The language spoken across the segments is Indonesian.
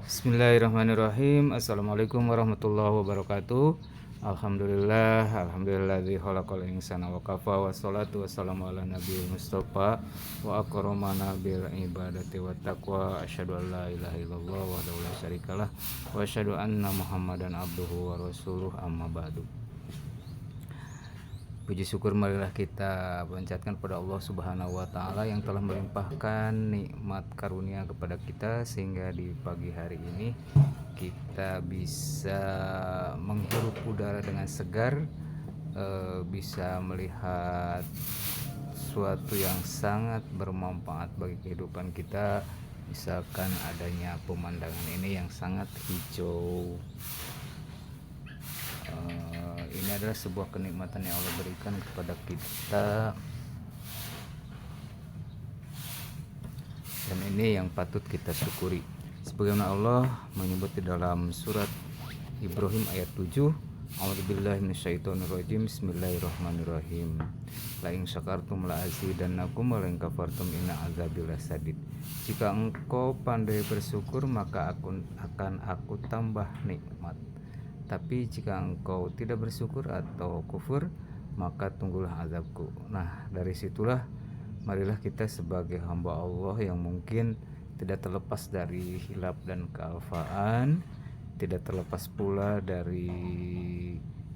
Bismillahirrahmanirrahim. Assalamualaikum warahmatullahi wabarakatuh. Alhamdulilladzi khalaqal insana wa kafa wassalatu wassalamu ala nabiyil mustafa wa akramana bil ibadati wat taqwa asyhadu an la ilaha illallah wahdahu la syarikalah wa asyhadu anna muhammadan abduhu wa rasuluh amma ba'du. Puji syukur marilah kita panjatkan kepada Allah Subhanahu wa taala yang telah melimpahkan nikmat karunia kepada kita sehingga di pagi hari ini kita bisa menghirup udara dengan segar, bisa melihat sesuatu yang sangat bermanfaat bagi kehidupan kita, misalkan adanya pemandangan ini yang sangat hijau. Ini adalah sebuah kenikmatan yang Allah berikan kepada kita, dan ini yang patut kita syukuri. Sebagaimana Allah menyebut di dalam surat Ibrahim ayat 7, A'udzubillahi minasyaitonirrajim, Bismillahirrahmanirrahim. La in syakartum la azidannakum wa la in kafartum inna azabi lasadid. Jika engkau pandai bersyukur maka akan aku tambah nikmat. Tapi jika engkau tidak bersyukur atau kufur, maka tunggulah azabku. Nah, dari situlah marilah kita sebagai hamba Allah yang mungkin tidak terlepas dari hilaf dan kealfaan, tidak terlepas pula dari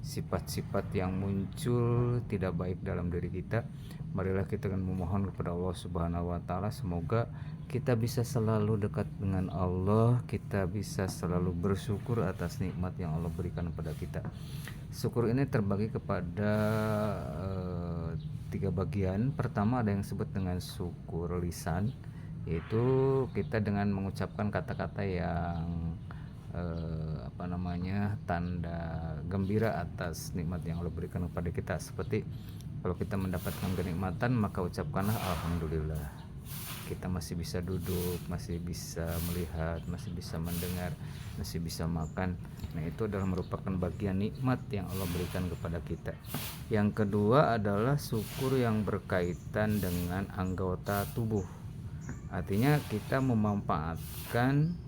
sifat-sifat yang muncul tidak baik dalam diri kita. Marilah kita akan memohon kepada Allah Subhanahu wa taala semoga kita bisa selalu dekat dengan Allah, kita bisa selalu bersyukur atas nikmat yang Allah berikan kepada kita. Syukur ini terbagi kepada 3 bagian. Pertama ada yang disebut dengan syukur lisan, yaitu kita dengan mengucapkan kata-kata yang tanda gembira atas nikmat yang Allah berikan kepada kita. Seperti kalau kita mendapatkan kenikmatan maka ucapkanlah alhamdulillah. Kita masih bisa duduk, masih bisa melihat, masih bisa mendengar, masih bisa makan. Nah, itu adalah merupakan bagian nikmat yang Allah berikan kepada kita. Yang kedua adalah syukur yang berkaitan dengan anggota tubuh. Artinya kita memanfaatkan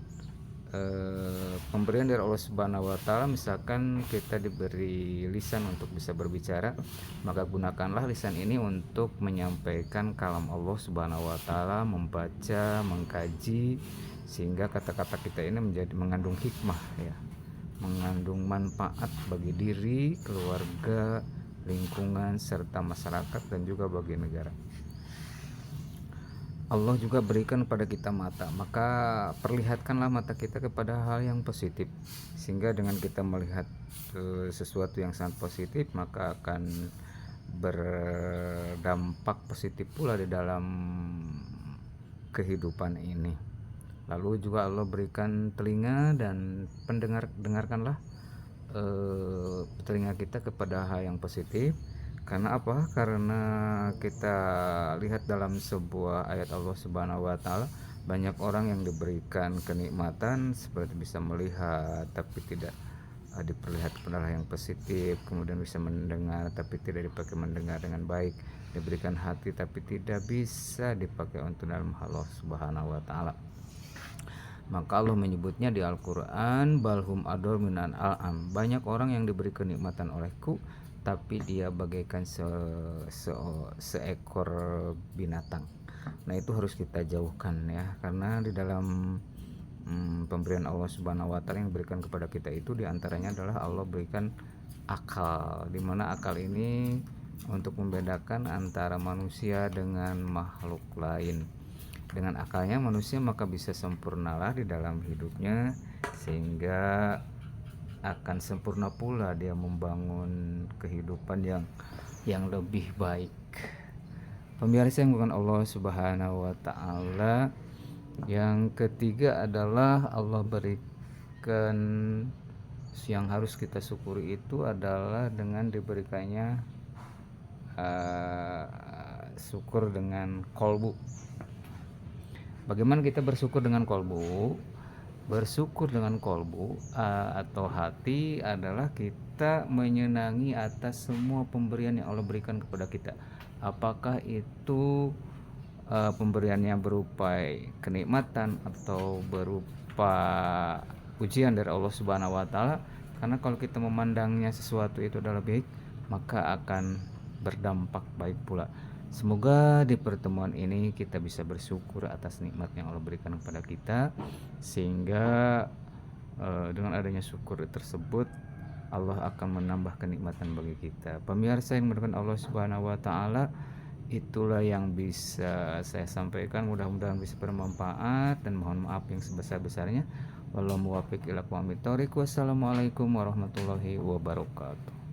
pemberian dari Allah Subhanahu wa taala. Misalkan kita diberi lisan untuk bisa berbicara, maka gunakanlah lisan ini untuk menyampaikan kalam Allah Subhanahu wa taala, membaca, mengkaji, sehingga kata-kata kita ini mengandung hikmah ya, mengandung manfaat bagi diri, keluarga, lingkungan serta masyarakat dan juga bagi negara. Allah juga berikan kepada kita mata, maka perlihatkanlah mata kita kepada hal yang positif, sehingga dengan kita melihat sesuatu yang sangat positif maka akan berdampak positif pula di dalam kehidupan ini. Lalu juga Allah berikan telinga dan dengarkanlah telinga kita kepada hal yang positif. Karena apa? Karena kita lihat dalam sebuah ayat Allah Subhanahu wa taala, banyak orang yang diberikan kenikmatan seperti bisa melihat tapi tidak diperlihatkan hal yang positif, kemudian bisa mendengar tapi tidak dipakai mendengar dengan baik, diberikan hati tapi tidak bisa dipakai untuk dalam Allah Subhanahu wa taala. Maka Allah menyebutnya di Al-Quran, balhum ador minan al'am. Banyak orang yang diberi kenikmatan olehku, tapi dia bagaikan seekor binatang. Nah, itu harus kita jauhkan ya, karena di dalam pemberian Allah Subhanahu wa taala yang diberikan kepada kita itu diantaranya adalah Allah berikan akal, dimana akal ini untuk membedakan antara manusia dengan makhluk lain. Dengan akalnya manusia maka bisa sempurnalah di dalam hidupnya, sehingga akan sempurna pula dia membangun kehidupan yang lebih baik. Pemirsa yang bukan Allah Subhanahu wa taala, yang ketiga adalah Allah berikan yang harus kita syukuri itu adalah dengan diberikannya syukur dengan kolbu. Bagaimana kita bersyukur dengan kolbu? Bersyukur dengan kolbu atau hati adalah kita menyenangi atas semua pemberian yang Allah berikan kepada kita. Apakah itu pemberiannya berupa kenikmatan atau berupa ujian dari Allah Subhanahu wa taala, karena kalau kita memandangnya sesuatu itu adalah baik, maka akan berdampak baik pula. Semoga di pertemuan ini kita bisa bersyukur atas nikmat yang Allah berikan kepada kita, sehingga dengan adanya syukur tersebut Allah akan menambah kenikmatan bagi kita. Pemirsa yang dimuliakan Allah Subhanahu wa taala, itulah yang bisa saya sampaikan, mudah-mudahan bisa bermanfaat, dan mohon maaf yang sebesar-besarnya. Wallahu muwaffiq ila aqwamit thoriq. Wassalamualaikum warahmatullahi wabarakatuh.